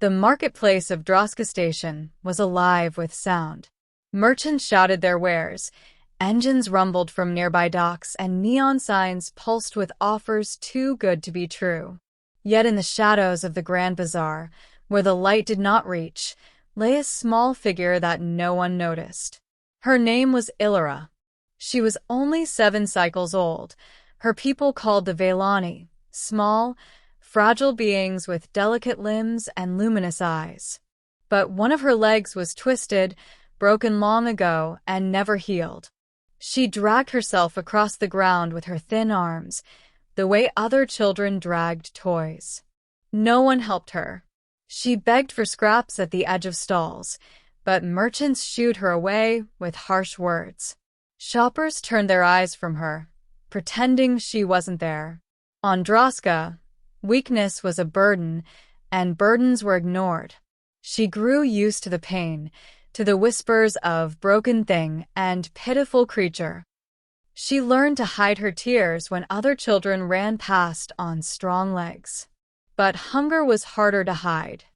The marketplace of Droska Station was alive with sound. Merchants shouted their wares, engines rumbled from nearby docks, and neon signs pulsed with offers too good to be true. Yet in the shadows of the Grand Bazaar, where the light did not reach, lay a small figure that no one noticed. Her name was Ilyra. She was only 7 cycles old. Her people called the Velani, small, fragile beings with delicate limbs and luminous eyes. But one of her legs was twisted, broken long ago, and never healed. She dragged herself across the ground with her thin arms, the way other children dragged toys. No one helped her. She begged for scraps at the edge of stalls, but merchants shooed her away with harsh words. Shoppers turned their eyes from her, pretending she wasn't there. On Droska, weakness was a burden, and burdens were ignored. She grew used to the pain, to the whispers of broken thing and pitiful creature. She learned to hide her tears when other children ran past on strong legs. But hunger was harder to hide.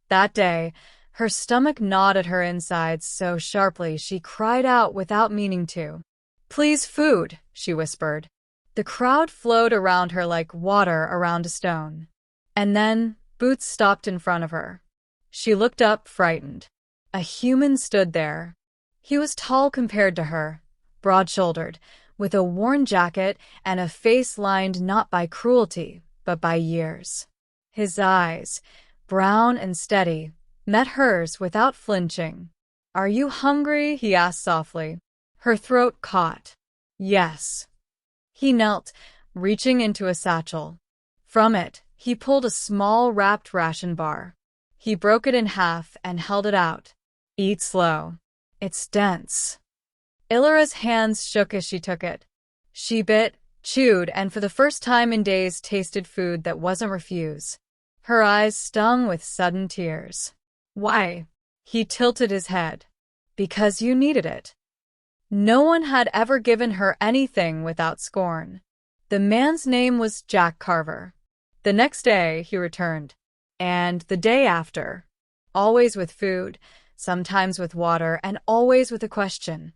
That day, her stomach gnawed at her insides so sharply she cried out without meaning to. "Please, food," she whispered. The crowd flowed around her like water around a stone. And then, Boots stopped in front of her. She looked up, frightened. A human stood there. He was tall compared to her, broad-shouldered, with a worn jacket and a face lined not by cruelty, but by years. His eyes, brown and steady, met hers without flinching. "Are you hungry?" he asked softly. Her throat caught. "Yes." He knelt, reaching into a satchel. From it, he pulled a small wrapped ration bar. He broke it in half and held it out. "Eat slow. It's dense." Ilyra's hands shook as she took it. She bit, chewed, and for the first time in days tasted food that wasn't refused. Her eyes stung with sudden tears. "Why?" He tilted his head. "Because you needed it." No one had ever given her anything without scorn. The man's name was Jack Carver. The next day, he returned. And the day after. Always with food, sometimes with water, and always with a question.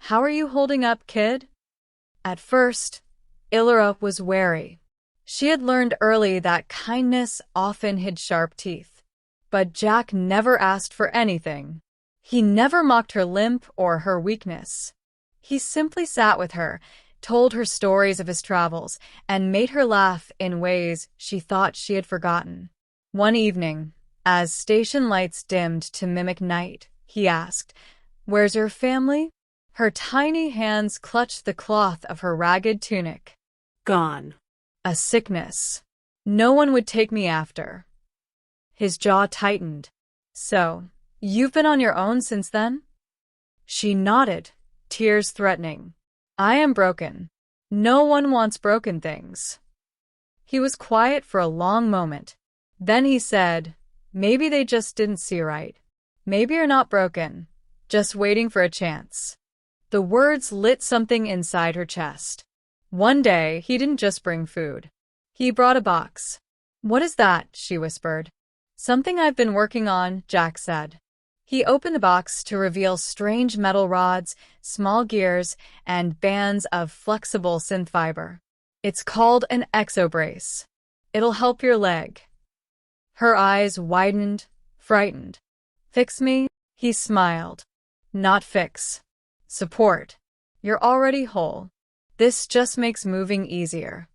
"How are you holding up, kid?" At first, Ilyra was wary. She had learned early that kindness often hid sharp teeth. But Jack never asked for anything. He never mocked her limp or her weakness. He simply sat with her, told her stories of his travels, and made her laugh in ways she thought she had forgotten. One evening, as station lights dimmed to mimic night, he asked, "Where's your family?" Her tiny hands clutched the cloth of her ragged tunic. "Gone." "A sickness. No one would take me after." His jaw tightened. "So, you've been on your own since then?" She nodded, tears threatening. "I am broken. No one wants broken things." He was quiet for a long moment. Then he said, "Maybe they just didn't see right. Maybe you're not broken, just waiting for a chance." The words lit something inside her chest. One day, he didn't just bring food. He brought a box. "What is that?" she whispered. "Something I've been working on," Jack said. He opened the box to reveal strange metal rods, small gears, and bands of flexible synth fiber. "It's called an exo-brace. It'll help your leg." Her eyes widened, frightened. "Fix me?" He smiled. "Not fix. Support. You're already whole. This just makes moving easier."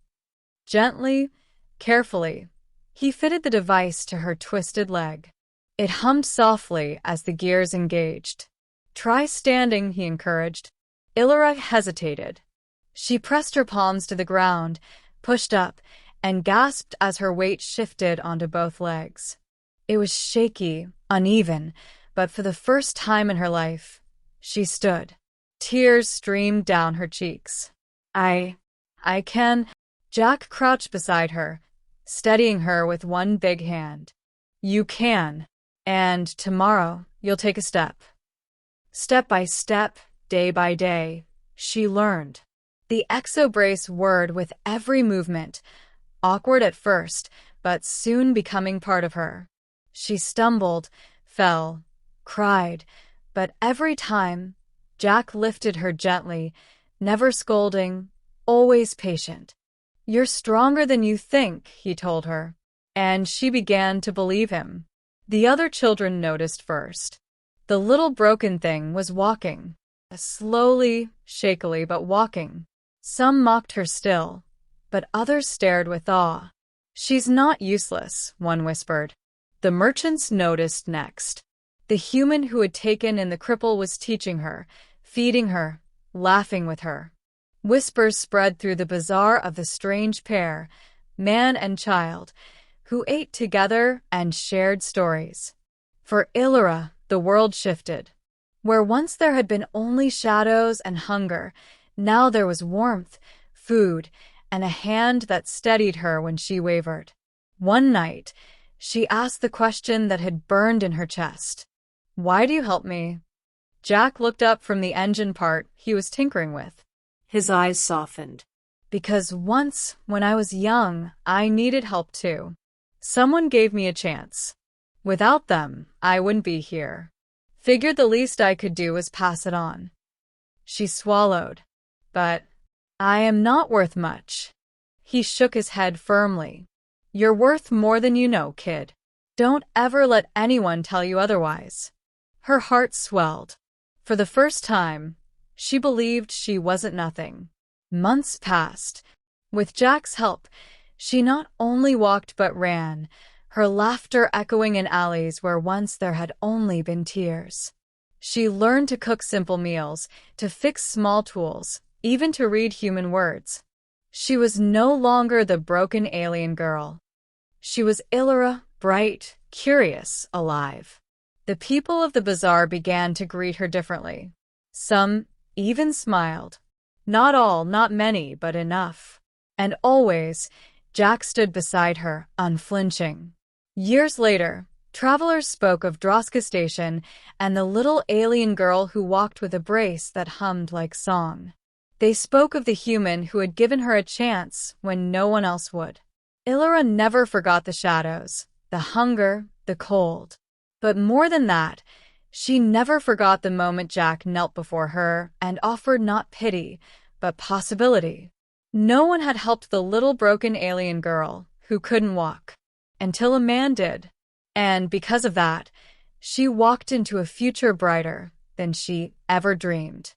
Gently, carefully, he fitted the device to her twisted leg. It hummed softly as the gears engaged. "Try standing," he encouraged. Ilyra hesitated. She pressed her palms to the ground, pushed up, and gasped as her weight shifted onto both legs. It was shaky, uneven, but for the first time in her life, she stood. Tears streamed down her cheeks. I can." Jack crouched beside her, steadying her with one big hand. "You can. And tomorrow, you'll take a step." Step by step, day by day, she learned. The exo-brace word with every movement, awkward at first, but soon becoming part of her. She stumbled, fell, cried, but every time, Jack lifted her gently, never scolding, always patient. "You're stronger than you think," he told her, and she began to believe him. The other children noticed first. The little broken thing was walking, slowly, shakily, but walking. Some mocked her still, but others stared with awe. "She's not useless," one whispered. The merchants noticed next. The human who had taken in the cripple was teaching her, feeding her, laughing with her. Whispers spread through the bazaar of the strange pair, man and child, who ate together and shared stories. For Ilyra, the world shifted. Where once there had been only shadows and hunger, now there was warmth, food, and a hand that steadied her when she wavered. One night, she asked the question that had burned in her chest. "Why do you help me?" Jack looked up from the engine part he was tinkering with. His eyes softened. "Because once, when I was young, I needed help too. Someone gave me a chance. Without them, I wouldn't be here. Figured the least I could do was pass it on." She swallowed. "But I am not worth much." He shook his head firmly. "You're worth more than you know, kid. Don't ever let anyone tell you otherwise." Her heart swelled. For the first time, she believed she wasn't nothing. Months passed. With Jack's help, she not only walked but ran, her laughter echoing in alleys where once there had only been tears. She learned to cook simple meals, to fix small tools, even to read human words. She was no longer the broken alien girl. She was Ilyra, bright, curious, alive. The people of the bazaar began to greet her differently. Some even smiled. Not all, not many, but enough. And always, Jack stood beside her, unflinching. Years later, travelers spoke of Droska Station and the little alien girl who walked with a brace that hummed like song. They spoke of the human who had given her a chance when no one else would. Ilyra never forgot the shadows, the hunger, the cold. But more than that, she never forgot the moment Jack knelt before her and offered not pity, but possibility. No one had helped the little broken alien girl who couldn't walk, until a man did. And because of that, she walked into a future brighter than she ever dreamed.